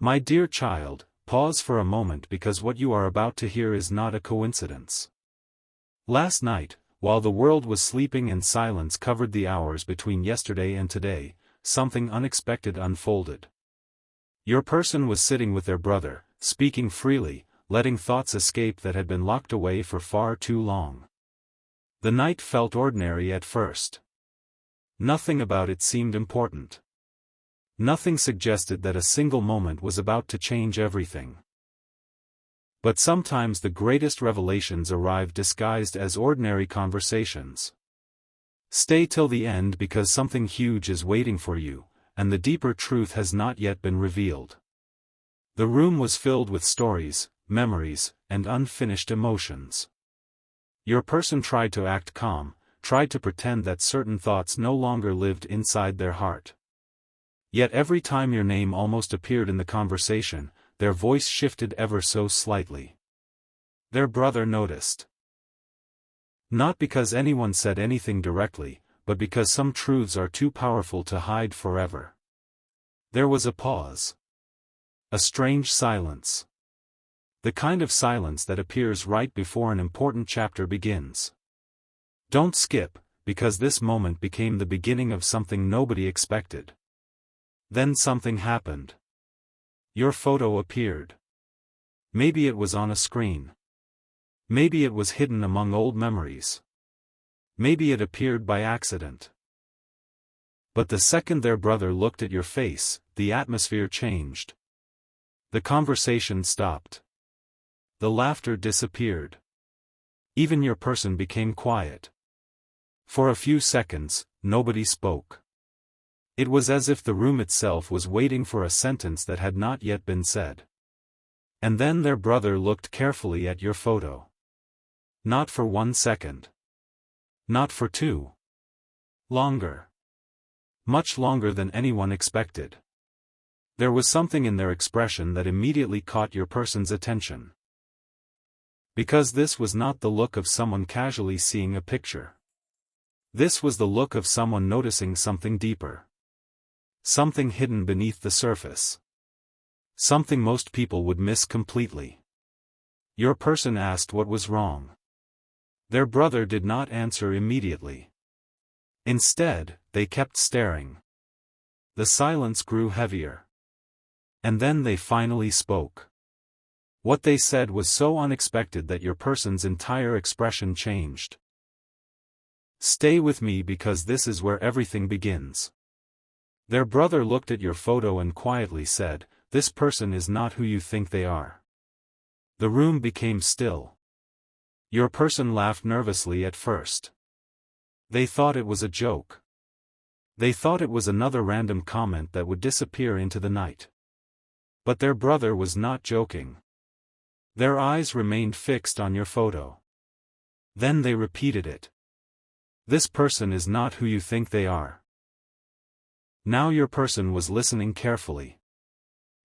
My dear child, pause for a moment because what you are about to hear is not a coincidence. Last night, while the world was sleeping and silence covered the hours between yesterday and today, something unexpected unfolded. Your person was sitting with their brother, speaking freely, letting thoughts escape that had been locked away for far too long. The night felt ordinary at first. Nothing about it seemed important. Nothing suggested that a single moment was about to change everything. But sometimes the greatest revelations arrive disguised as ordinary conversations. Stay till the end because something huge is waiting for you, and the deeper truth has not yet been revealed. The room was filled with stories, memories, and unfinished emotions. Your person tried to act calm, tried to pretend that certain thoughts no longer lived inside their heart. Yet every time your name almost appeared in the conversation, their voice shifted ever so slightly. Their brother noticed. Not because anyone said anything directly, but because some truths are too powerful to hide forever. There was a pause. A strange silence. The kind of silence that appears right before an important chapter begins. Don't skip, because this moment became the beginning of something nobody expected. Then something happened. Your photo appeared. Maybe it was on a screen. Maybe it was hidden among old memories. Maybe it appeared by accident. But the second their brother looked at your face, the atmosphere changed. The conversation stopped. The laughter disappeared. Even your person became quiet. For a few seconds, nobody spoke. It was as if the room itself was waiting for a sentence that had not yet been said. And then their brother looked carefully at your photo. Not for 1 second. Not for 2. Longer. Much longer than anyone expected. There was something in their expression that immediately caught your person's attention. Because this was not the look of someone casually seeing a picture. This was the look of someone noticing something deeper. Something hidden beneath the surface. Something most people would miss completely. Your person asked what was wrong. Their brother did not answer immediately. Instead, they kept staring. The silence grew heavier. And then they finally spoke. What they said was so unexpected that your person's entire expression changed. Stay with me because this is where everything begins. Their brother looked at your photo and quietly said, "This person is not who you think they are." The room became still. Your person laughed nervously at first. They thought it was a joke. They thought it was another random comment that would disappear into the night. But their brother was not joking. Their eyes remained fixed on your photo. Then they repeated it. "This person is not who you think they are." Now your person was listening carefully.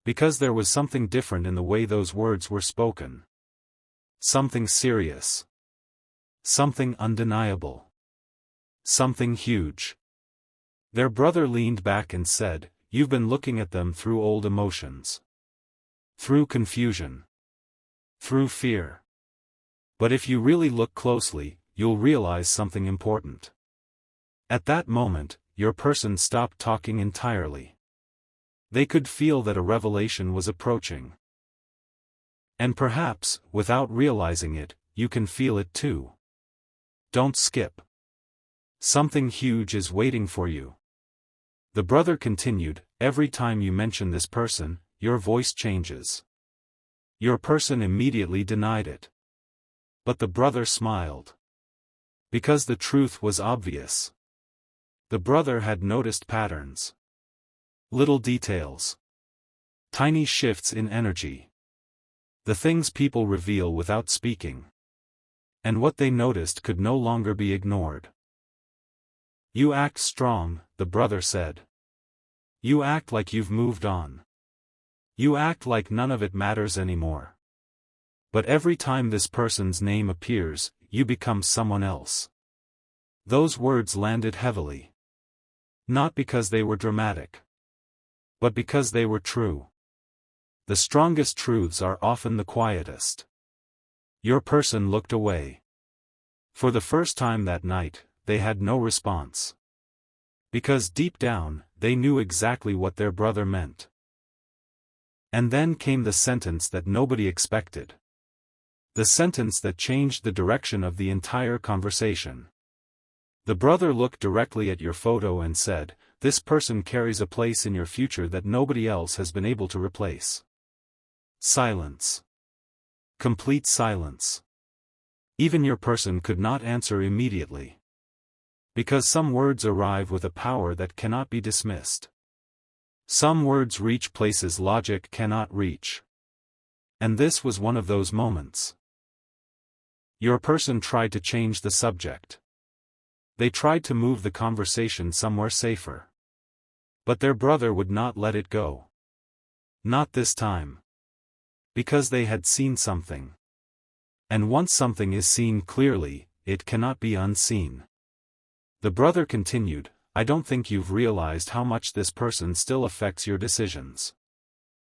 Because there was something different in the way those words were spoken. Something serious. Something undeniable. Something huge. Their brother leaned back and said, "You've been looking at them through old emotions. Through confusion. Through fear. But if you really look closely, you'll realize something important." At that moment, your person stopped talking entirely. They could feel that a revelation was approaching. And perhaps, without realizing it, you can feel it too. Don't skip. Something huge is waiting for you. The brother continued, "Every time you mention this person, your voice changes." Your person immediately denied it. But the brother smiled. Because the truth was obvious. The brother had noticed patterns. Little details. Tiny shifts in energy. The things people reveal without speaking. And what they noticed could no longer be ignored. "You act strong," the brother said. "You act like you've moved on. You act like none of it matters anymore. But every time this person's name appears, you become someone else." Those words landed heavily. Not because they were dramatic. But because they were true. The strongest truths are often the quietest. Your person looked away. For the first time that night, they had no response. Because deep down, they knew exactly what their brother meant. And then came the sentence that nobody expected. The sentence that changed the direction of the entire conversation. The brother looked directly at your photo and said, "This person carries a place in your future that nobody else has been able to replace." Silence. Complete silence. Even your person could not answer immediately. Because some words arrive with a power that cannot be dismissed. Some words reach places logic cannot reach. And this was one of those moments. Your person tried to change the subject. They tried to move the conversation somewhere safer. But their brother would not let it go. Not this time. Because they had seen something. And once something is seen clearly, it cannot be unseen. The brother continued, "I don't think you've realized how much this person still affects your decisions."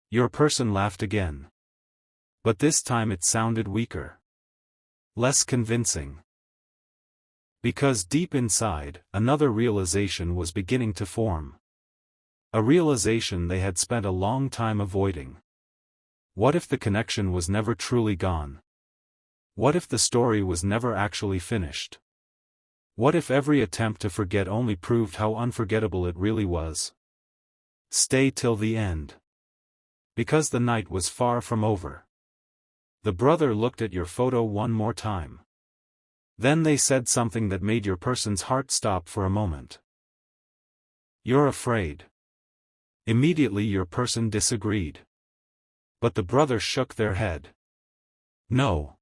Your person laughed again. But this time it sounded weaker. Less convincing. Because deep inside, another realization was beginning to form. A realization they had spent a long time avoiding. What if the connection was never truly gone? What if the story was never actually finished? What if every attempt to forget only proved how unforgettable it really was? Stay till the end. Because the night was far from over. The brother looked at your photo one more time. Then they said something that made your person's heart stop for a moment. "You're afraid." Immediately your person disagreed. But the brother shook their head. "No.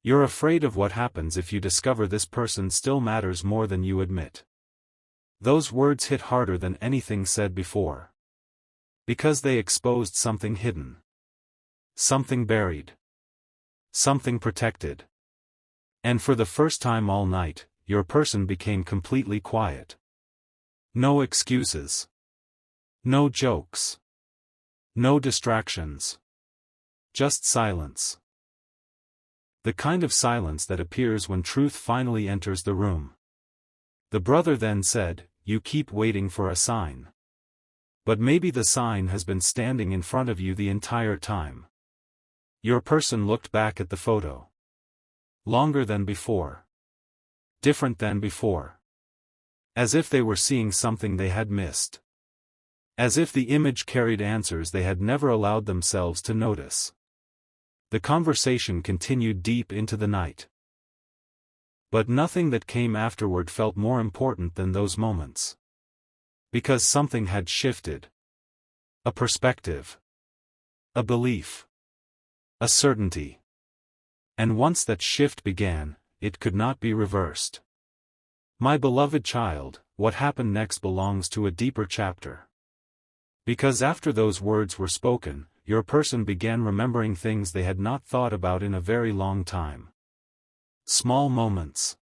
You're afraid of what happens if you discover this person still matters more than you admit." Those words hit harder than anything said before. Because they exposed something hidden. Something buried. Something protected. And for the first time all night, your person became completely quiet. No excuses. No jokes. No distractions. Just silence. The kind of silence that appears when truth finally enters the room. The brother then said, "You keep waiting for a sign. But maybe the sign has been standing in front of you the entire time." Your person looked back at the photo. Longer than before. Different than before. As if they were seeing something they had missed. As if the image carried answers they had never allowed themselves to notice. The conversation continued deep into the night. But nothing that came afterward felt more important than those moments. Because something had shifted. A perspective. A belief. A certainty. And once that shift began, it could not be reversed. My beloved child, what happened next belongs to a deeper chapter. Because after those words were spoken, your person began remembering things they had not thought about in a very long time. Small moments.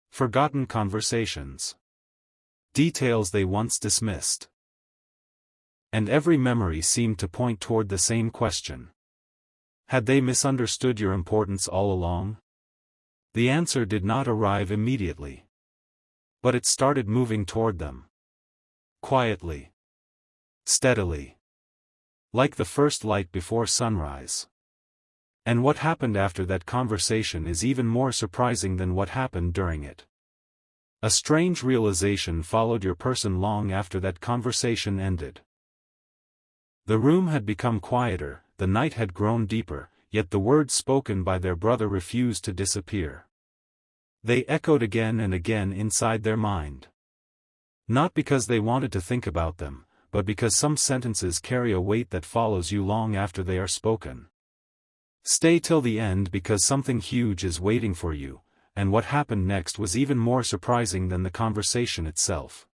Forgotten conversations. Details they once dismissed. And every memory seemed to point toward the same question. Had they misunderstood your importance all along? The answer did not arrive immediately. But it started moving toward them. Quietly. Steadily. Like the first light before sunrise. And what happened after that conversation is even more surprising than what happened during it. A strange realization followed your person long after that conversation ended. The room had become quieter, the night had grown deeper, yet the words spoken by their brother refused to disappear. They echoed again and again inside their mind. Not because they wanted to think about them, but because some sentences carry a weight that follows you long after they are spoken. Stay till the end because something huge is waiting for you, and what happened next was even more surprising than the conversation itself.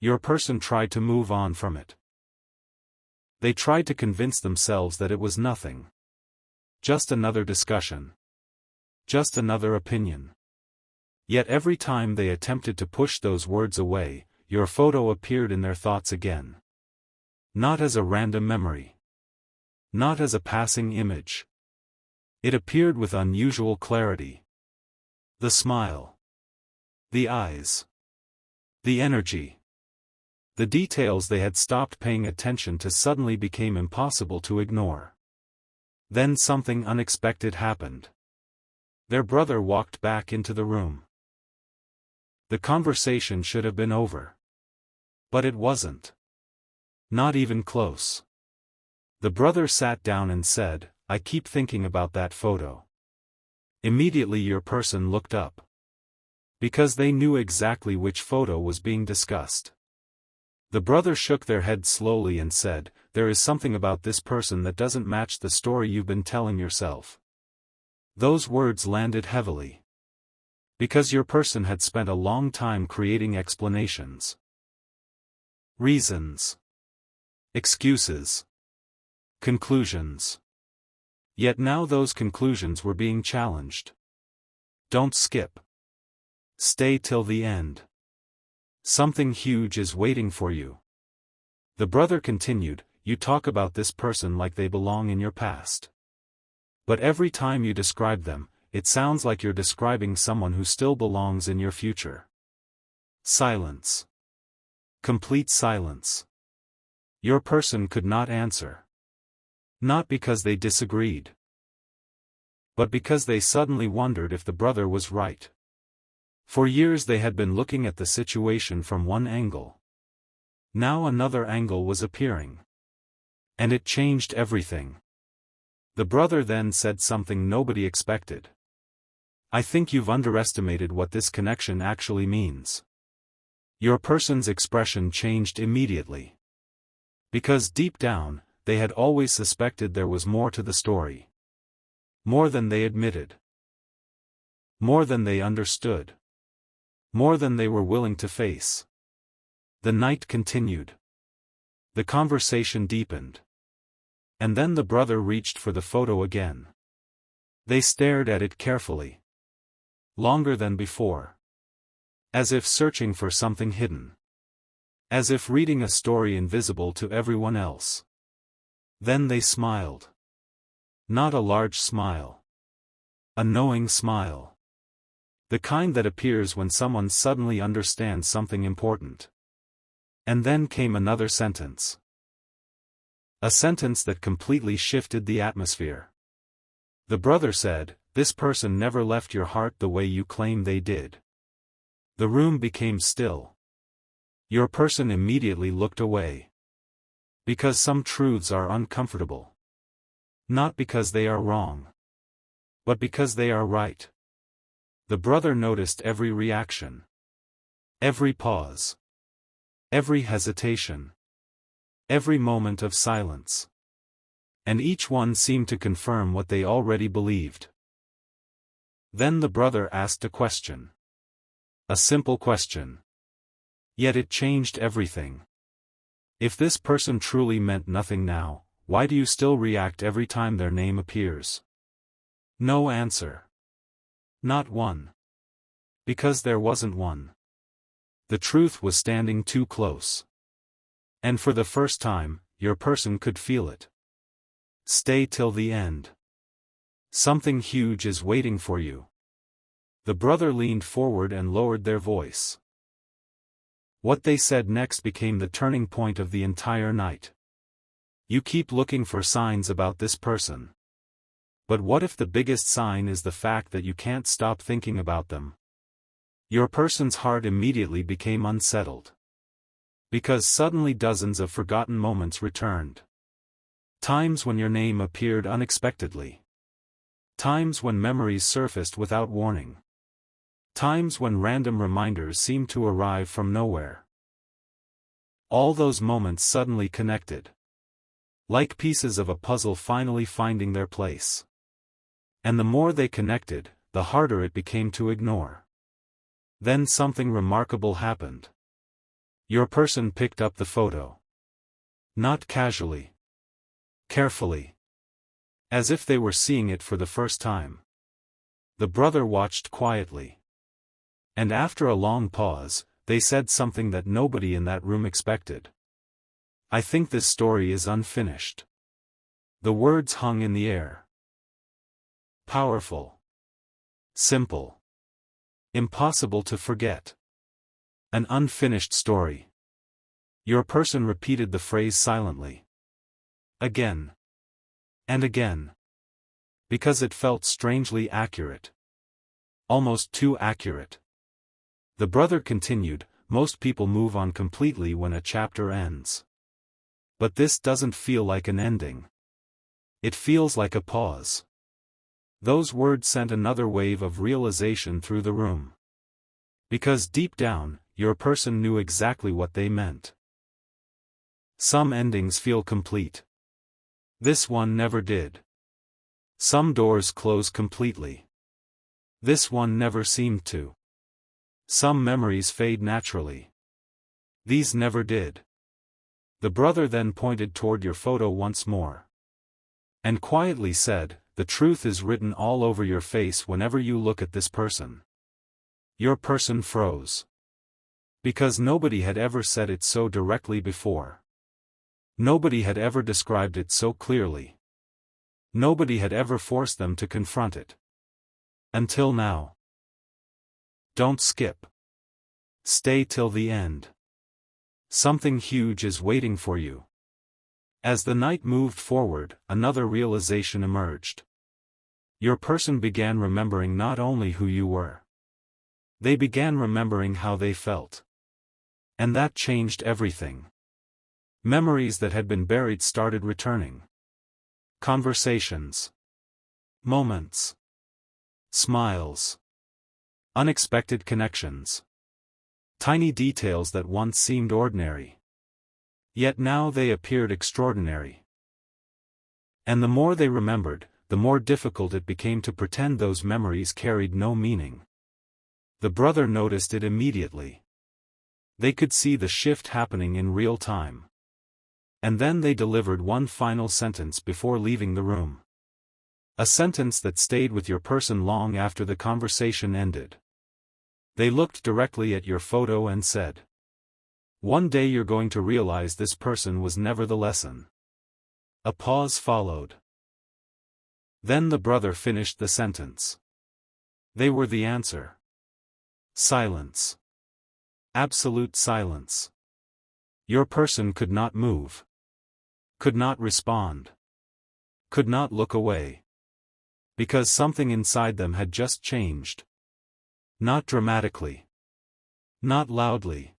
Your person tried to move on from it. They tried to convince themselves that it was nothing. Just another discussion. Just another opinion. Yet every time they attempted to push those words away, your photo appeared in their thoughts again. Not as a random memory. Not as a passing image. It appeared with unusual clarity. The smile. The eyes. The energy. The details they had stopped paying attention to suddenly became impossible to ignore. Then something unexpected happened. Their brother walked back into the room. The conversation should have been over. But it wasn't. Not even close. The brother sat down and said, "I keep thinking about that photo." Immediately your person looked up. Because they knew exactly which photo was being discussed. The brother shook their head slowly and said, "There is something about this person that doesn't match the story you've been telling yourself." Those words landed heavily. Because your person had spent a long time creating explanations. Reasons. Excuses. Conclusions. Yet now those conclusions were being challenged. Don't skip. Stay till the end. Something huge is waiting for you. The brother continued, "You talk about this person like they belong in your past. But every time you describe them, it sounds like you're describing someone who still belongs in your future." Silence. Complete silence. Your person could not answer. Not because they disagreed. But because they suddenly wondered if the brother was right. For years they had been looking at the situation from one angle. Now another angle was appearing. And it changed everything. The brother then said something nobody expected. "I think you've underestimated what this connection actually means." Your person's expression changed immediately. Because deep down, they had always suspected there was more to the story. More than they admitted. More than they understood. More than they were willing to face. The night continued. The conversation deepened. And then the brother reached for the photo again. They stared at it carefully. Longer than before. As if searching for something hidden. As if reading a story invisible to everyone else. Then they smiled. Not a large smile. A knowing smile. The kind that appears when someone suddenly understands something important. And then came another sentence. A sentence that completely shifted the atmosphere. The brother said, "This person never left your heart the way you claim they did." The room became still. Your person immediately looked away. Because some truths are uncomfortable. Not because they are wrong. But because they are right. The brother noticed every reaction. Every pause. Every hesitation. Every moment of silence. And each one seemed to confirm what they already believed. Then the brother asked a question. A simple question. Yet it changed everything. If this person truly meant nothing now, why do you still react every time their name appears? No answer. Not one. Because there wasn't one. The truth was standing too close. And for the first time, your person could feel it. Stay till the end. Something huge is waiting for you. The brother leaned forward and lowered their voice. What they said next became the turning point of the entire night. You keep looking for signs about this person. But what if the biggest sign is the fact that you can't stop thinking about them? Your person's heart immediately became unsettled. Because suddenly dozens of forgotten moments returned. Times when your name appeared unexpectedly. Times when memories surfaced without warning. Times when random reminders seemed to arrive from nowhere. All those moments suddenly connected. Like pieces of a puzzle finally finding their place. And the more they connected, the harder it became to ignore. Then something remarkable happened. Your person picked up the photo. Not casually. Carefully. As if they were seeing it for the first time. The brother watched quietly. And after a long pause, they said something that nobody in that room expected. "I think this story is unfinished." The words hung in the air. Powerful. Simple. Impossible to forget. An unfinished story. Your person repeated the phrase silently. Again. And again. Because it felt strangely accurate. Almost too accurate. The brother continued, most people move on completely when a chapter ends. But this doesn't feel like an ending. It feels like a pause. Those words sent another wave of realization through the room. Because deep down, your person knew exactly what they meant. Some endings feel complete. This one never did. Some doors close completely. This one never seemed to. Some memories fade naturally. These never did. The brother then pointed toward your photo once more. And quietly said, the truth is written all over your face whenever you look at this person. Your person froze. Because nobody had ever said it so directly before. Nobody had ever described it so clearly. Nobody had ever forced them to confront it. Until now. Don't skip. Stay till the end. Something huge is waiting for you. As the night moved forward, another realization emerged. Your person began remembering not only who you were. They began remembering how they felt. And that changed everything. Memories that had been buried started returning. Conversations. Moments. Smiles. Unexpected connections. Tiny details that once seemed ordinary. Yet now they appeared extraordinary. And the more they remembered, the more difficult it became to pretend those memories carried no meaning. The brother noticed it immediately. They could see the shift happening in real time. And then they delivered one final sentence before leaving the room. A sentence that stayed with your person long after the conversation ended. They looked directly at your photo and said, one day you're going to realize this person was never the lesson. A pause followed. Then the brother finished the sentence. They were the answer. Silence. Absolute silence. Your person could not move. Could not respond. Could not look away. Because something inside them had just changed. Not dramatically. Not loudly.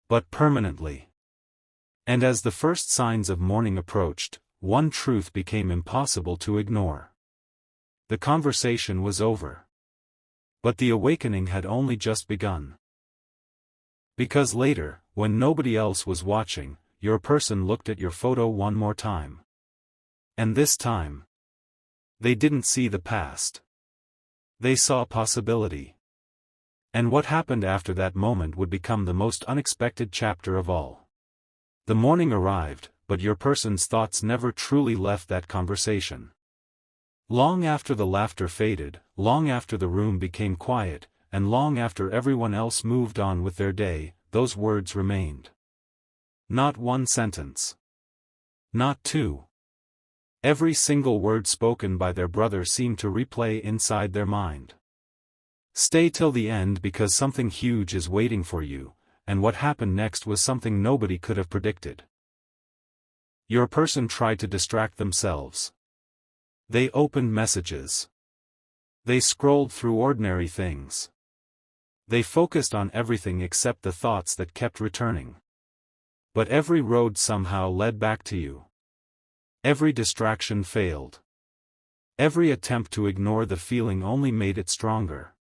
But permanently. And as the first signs of morning approached, one truth became impossible to ignore. The conversation was over. But the awakening had only just begun. Because later, when nobody else was watching, your person looked at your photo one more time. And this time, they didn't see the past. They saw possibility. And what happened after that moment would become the most unexpected chapter of all. The morning arrived, but your person's thoughts never truly left that conversation. Long after the laughter faded, long after the room became quiet, and long after everyone else moved on with their day, those words remained. Not one sentence. Not two. Every single word spoken by their brother seemed to replay inside their mind. Stay till the end because something huge is waiting for you, and what happened next was something nobody could have predicted. Your person tried to distract themselves. They opened messages. They scrolled through ordinary things. They focused on everything except the thoughts that kept returning. But every road somehow led back to you. Every distraction failed. Every attempt to ignore the feeling only made it stronger.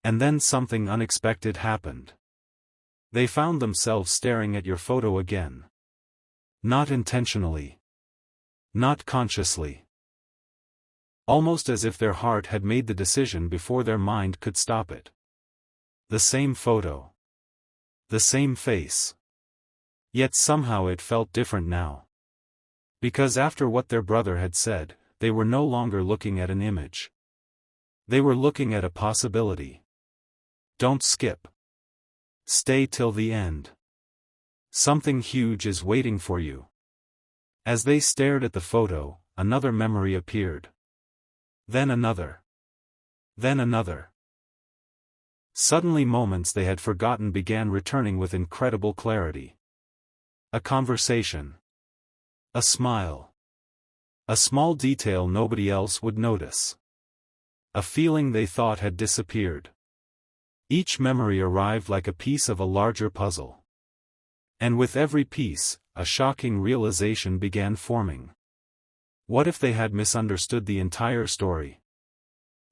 And then something unexpected happened. They found themselves staring at your photo again. Not intentionally. Not consciously. Almost as if their heart had made the decision before their mind could stop it. The same photo. The same face. Yet somehow it felt different now. Because after what their brother had said, they were no longer looking at an image. They were looking at a possibility. Don't skip. Stay till the end. Something huge is waiting for you. As they stared at the photo, another memory appeared. Then another. Then another. Suddenly moments they had forgotten began returning with incredible clarity. A conversation. A smile. A small detail nobody else would notice. A feeling they thought had disappeared. Each memory arrived like a piece of a larger puzzle. And with every piece, a shocking realization began forming. What if they had misunderstood the entire story?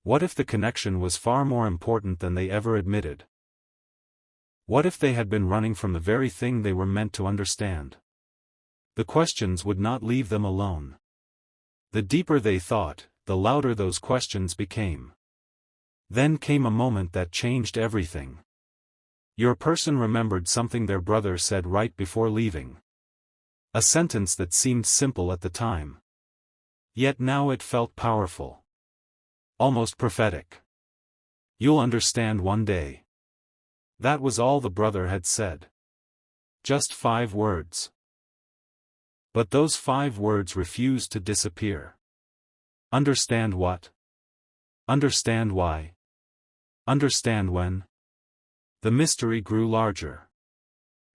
What if the connection was far more important than they ever admitted? What if they had been running from the very thing they were meant to understand? The questions would not leave them alone. The deeper they thought, the louder those questions became. Then came a moment that changed everything. Your person remembered something their brother said right before leaving. A sentence that seemed simple at the time. Yet now it felt powerful. Almost prophetic. "You'll understand one day." That was all the brother had said. Just 5 words. But those 5 words refused to disappear. Understand what? Understand why? Understand when? The mystery grew larger.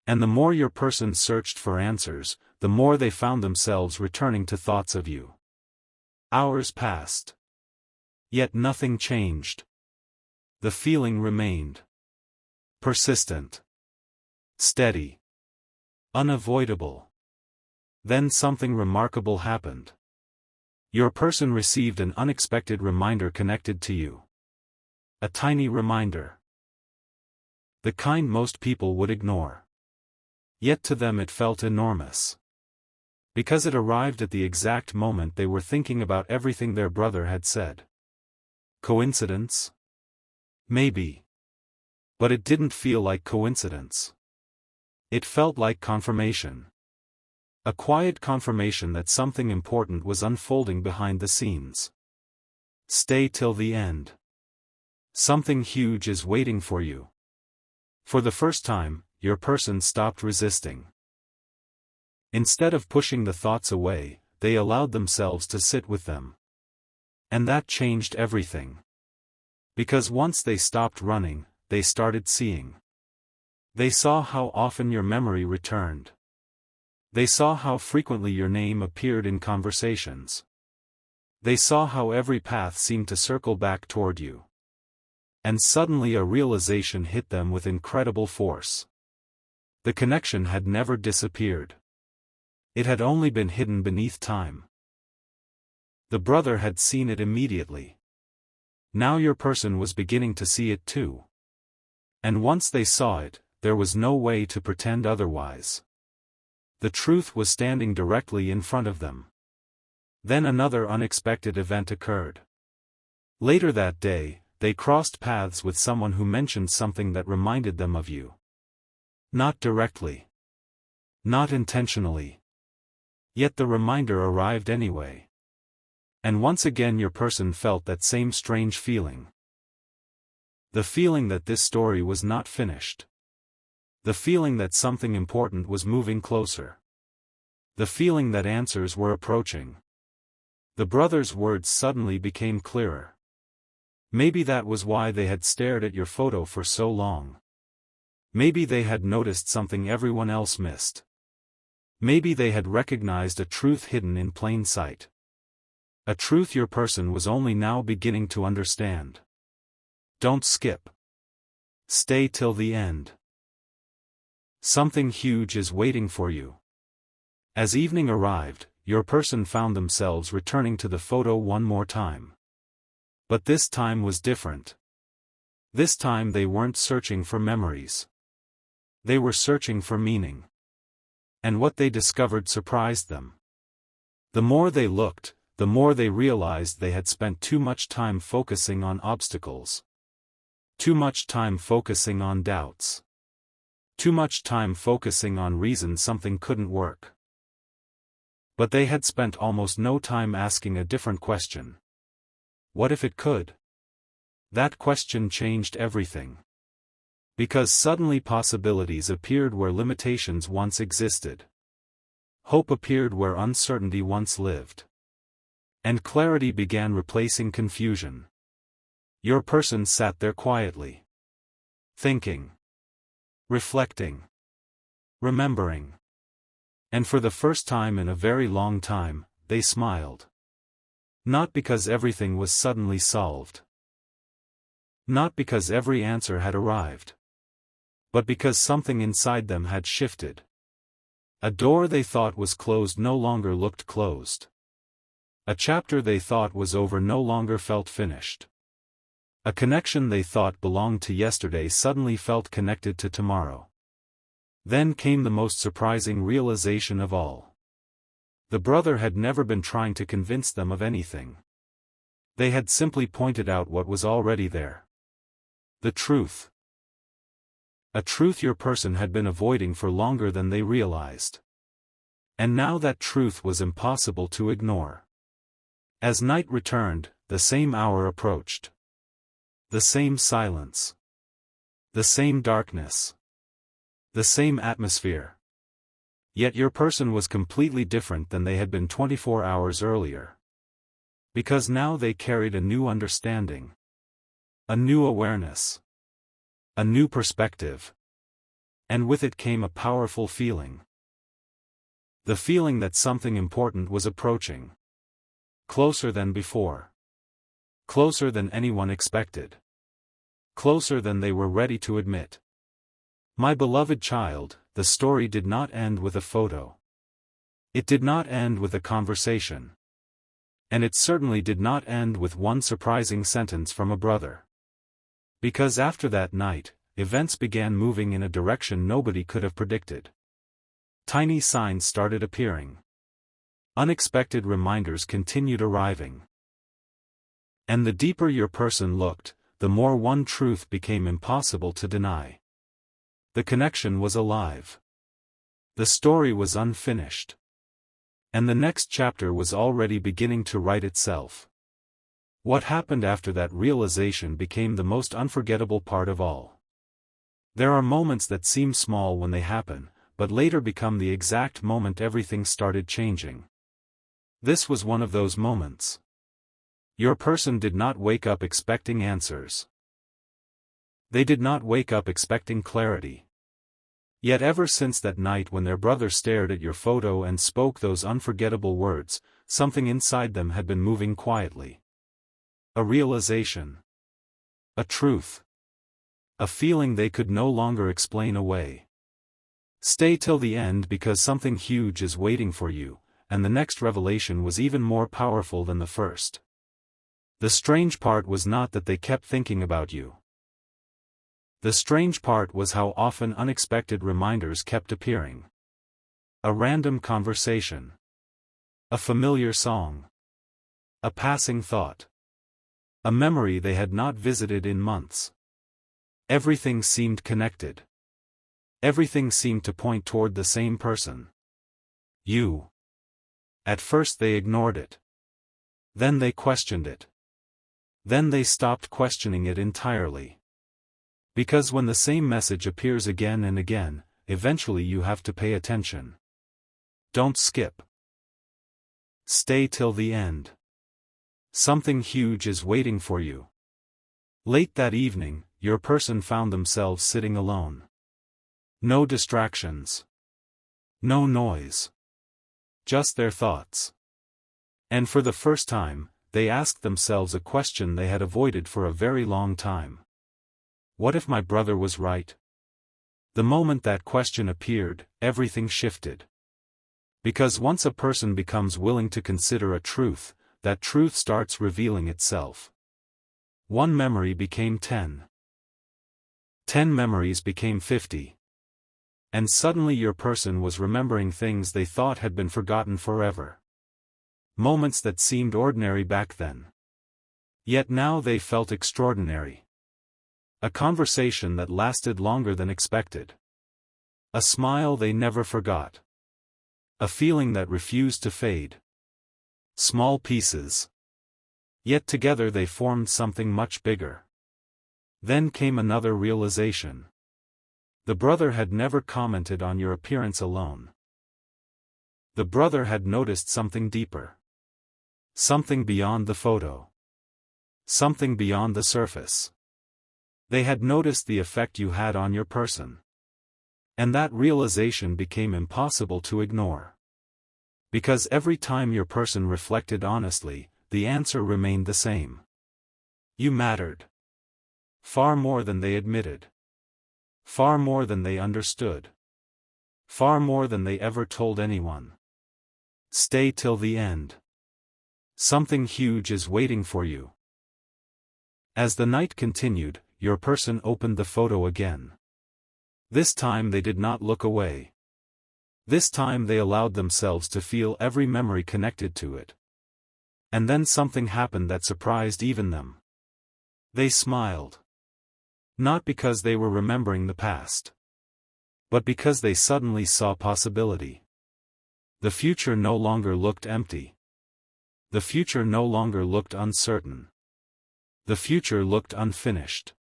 And the more your person searched for answers, the more they found themselves returning to thoughts of you. Hours passed. Yet nothing changed. The feeling remained. Persistent. Steady. Unavoidable. Then something remarkable happened. Your person received an unexpected reminder connected to you. A tiny reminder. The kind most people would ignore. Yet to them it felt enormous. Because it arrived at the exact moment they were thinking about everything their brother had said. Coincidence? Maybe. But it didn't feel like coincidence. It felt like confirmation. A quiet confirmation that something important was unfolding behind the scenes. Stay till the end. Something huge is waiting for you. For the first time, your person stopped resisting. Instead of pushing the thoughts away, they allowed themselves to sit with them. And that changed everything. Because once they stopped running, they started seeing. They saw how often your memory returned. They saw how frequently your name appeared in conversations. They saw how every path seemed to circle back toward you. And suddenly a realization hit them with incredible force. The connection had never disappeared. It had only been hidden beneath time. The brother had seen it immediately. Now your person was beginning to see it too. And once they saw it, there was no way to pretend otherwise. The truth was standing directly in front of them. Then another unexpected event occurred. Later that day, they crossed paths with someone who mentioned something that reminded them of you. Not directly. Not intentionally. Yet the reminder arrived anyway. And once again your person felt that same strange feeling. The feeling that this story was not finished. The feeling that something important was moving closer. The feeling that answers were approaching. The brother's words suddenly became clearer. Maybe that was why they had stared at your photo for so long. Maybe they had noticed something everyone else missed. Maybe they had recognized a truth hidden in plain sight. A truth your person was only now beginning to understand. Don't skip. Stay till the end. Something huge is waiting for you. As evening arrived, your person found themselves returning to the photo one more time. But this time was different. This time they weren't searching for memories. They were searching for meaning. And what they discovered surprised them. The more they looked, the more they realized they had spent too much time focusing on obstacles. Too much time focusing on doubts. Too much time focusing on reasons something couldn't work. But they had spent almost no time asking a different question. What if it could? That question changed everything. Because suddenly possibilities appeared where limitations once existed. Hope appeared where uncertainty once lived. And clarity began replacing confusion. Your person sat there quietly. Thinking. Reflecting. Remembering. And for the first time in a very long time, they smiled. Not because everything was suddenly solved. Not because every answer had arrived. But because something inside them had shifted. A door they thought was closed no longer looked closed. A chapter they thought was over no longer felt finished. A connection they thought belonged to yesterday suddenly felt connected to tomorrow. Then came the most surprising realization of all. The brother had never been trying to convince them of anything. They had simply pointed out what was already there. The truth. A truth your person had been avoiding for longer than they realized. And now that truth was impossible to ignore. As night returned, the same hour approached. The same silence. The same darkness. The same atmosphere. Yet your person was completely different than they had been 24 hours earlier. Because now they carried a new understanding. A new awareness. A new perspective. And with it came a powerful feeling. The feeling that something important was approaching. Closer than before. Closer than anyone expected. Closer than they were ready to admit. My beloved child, the story did not end with a photo. It did not end with a conversation. And it certainly did not end with one surprising sentence from a brother. Because after that night, events began moving in a direction nobody could have predicted. Tiny signs started appearing. Unexpected reminders continued arriving. And the deeper your person looked, the more one truth became impossible to deny. The connection was alive. The story was unfinished. And the next chapter was already beginning to write itself. What happened after that realization became the most unforgettable part of all. There are moments that seem small when they happen, but later become the exact moment everything started changing. This was one of those moments. Your person did not wake up expecting answers. They did not wake up expecting clarity. Yet ever since that night when their brother stared at your photo and spoke those unforgettable words, something inside them had been moving quietly. A realization. A truth. A feeling they could no longer explain away. Stay till the end because something huge is waiting for you, and the next revelation was even more powerful than the first. The strange part was not that they kept thinking about you. The strange part was how often unexpected reminders kept appearing. A random conversation. A familiar song. A passing thought. A memory they had not visited in months. Everything seemed connected. Everything seemed to point toward the same person. You. At first they ignored it. Then they questioned it. Then they stopped questioning it entirely. Because when the same message appears again and again, eventually you have to pay attention. Don't skip. Stay till the end. Something huge is waiting for you. Late that evening, your person found themselves sitting alone. No distractions. No noise. Just their thoughts. And for the first time, they asked themselves a question they had avoided for a very long time. What if my brother was right? The moment that question appeared, everything shifted. Because once a person becomes willing to consider a truth, that truth starts revealing itself. One memory became 10. 10 memories became 50. And suddenly your person was remembering things they thought had been forgotten forever. Moments that seemed ordinary back then. Yet now they felt extraordinary. A conversation that lasted longer than expected. A smile they never forgot. A feeling that refused to fade. Small pieces. Yet together they formed something much bigger. Then came another realization. The brother had never commented on your appearance alone. The brother had noticed something deeper. Something beyond the photo. Something beyond the surface. They had noticed the effect you had on your person. And that realization became impossible to ignore. Because every time your person reflected honestly, the answer remained the same. You mattered. Far more than they admitted. Far more than they understood. Far more than they ever told anyone. Stay till the end. Something huge is waiting for you. As the night continued, your person opened the photo again. This time they did not look away. This time they allowed themselves to feel every memory connected to it. And then something happened that surprised even them. They smiled. Not because they were remembering the past. But because they suddenly saw possibility. The future no longer looked empty. The future no longer looked uncertain. The future looked unfinished.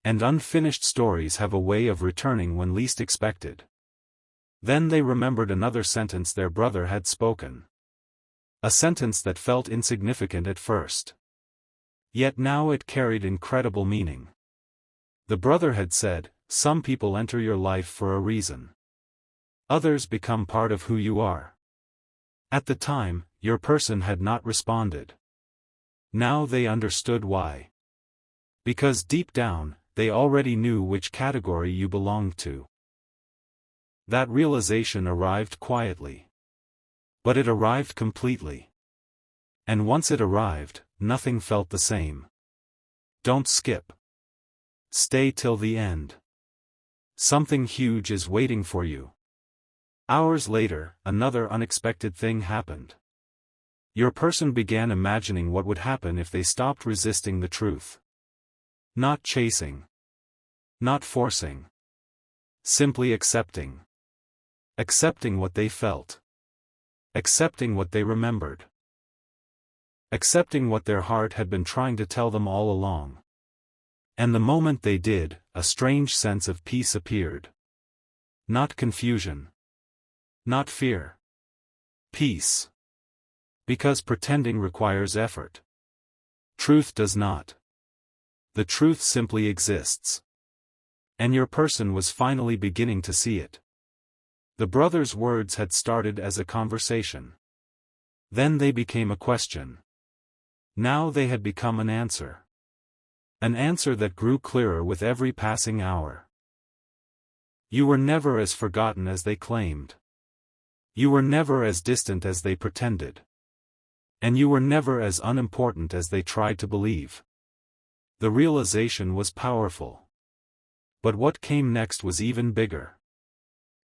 And unfinished stories have a way of returning when least expected. Then they remembered another sentence their brother had spoken. A sentence that felt insignificant at first. Yet now it carried incredible meaning. The brother had said, "Some people enter your life for a reason. Others become part of who you are." At the time, your person had not responded. Now they understood why. Because deep down, they already knew which category you belonged to. That realization arrived quietly. But it arrived completely. And once it arrived, nothing felt the same. Don't skip. Stay till the end. Something huge is waiting for you. Hours later, another unexpected thing happened. Your person began imagining what would happen if they stopped resisting the truth. Not chasing. Not forcing. Simply accepting. Accepting what they felt. Accepting what they remembered. Accepting what their heart had been trying to tell them all along. And the moment they did, a strange sense of peace appeared. Not confusion. Not fear. Peace. Because pretending requires effort. Truth does not. The truth simply exists. And your person was finally beginning to see it. The brother's words had started as a conversation. Then they became a question. Now they had become an answer. An answer that grew clearer with every passing hour. You were never as forgotten as they claimed. You were never as distant as they pretended. And you were never as unimportant as they tried to believe. The realization was powerful. But what came next was even bigger.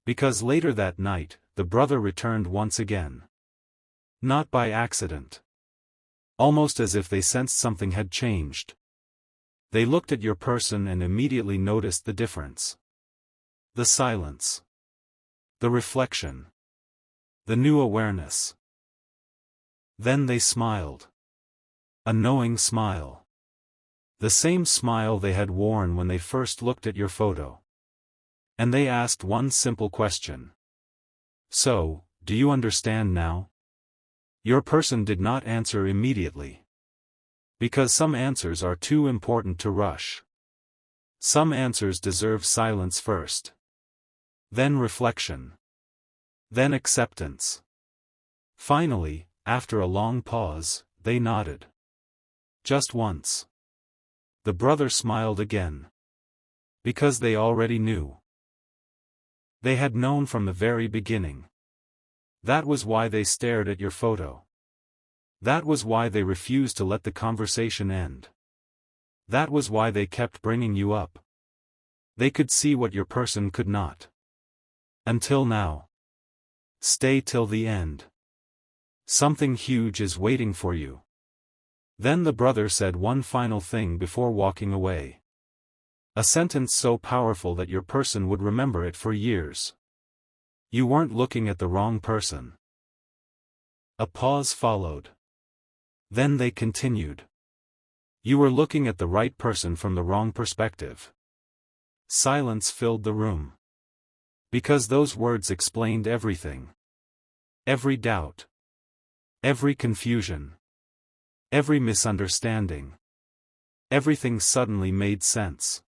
Because later that night, the brother returned once again. Not by accident. Almost as if they sensed something had changed. They looked at your person and immediately noticed the difference. The silence. The reflection. The new awareness. Then they smiled. A knowing smile. The same smile they had worn when they first looked at your photo. And they asked one simple question. So, do you understand now? Your person did not answer immediately. Because some answers are too important to rush. Some answers deserve silence first. Then reflection. Then acceptance. Finally, after a long pause, they nodded. Just once. The brother smiled again. Because they already knew. They had known from the very beginning. That was why they stared at your photo. That was why they refused to let the conversation end. That was why they kept bringing you up. They could see what your person could not. Until now. Stay till the end. Something huge is waiting for you. Then the brother said one final thing before walking away. A sentence so powerful that your person would remember it for years. You weren't looking at the wrong person. A pause followed. Then they continued. You were looking at the right person from the wrong perspective. Silence filled the room. Because those words explained everything. Every doubt. Every confusion. Every misunderstanding. Everything suddenly made sense.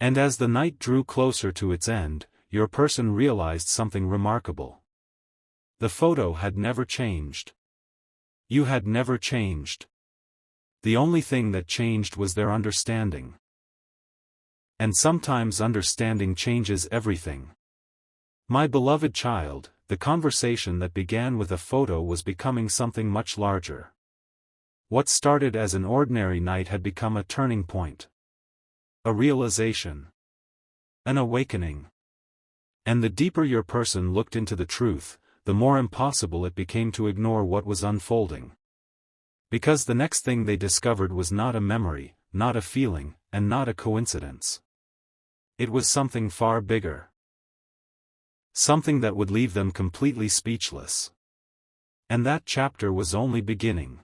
And as the night drew closer to its end, your person realized something remarkable. The photo had never changed. You had never changed. The only thing that changed was their understanding. And sometimes understanding changes everything. My beloved child, the conversation that began with a photo was becoming something much larger. What started as an ordinary night had become a turning point. A realization. An awakening. And the deeper your person looked into the truth, the more impossible it became to ignore what was unfolding. Because the next thing they discovered was not a memory, not a feeling, and not a coincidence. It was something far bigger. Something that would leave them completely speechless. And that chapter was only beginning.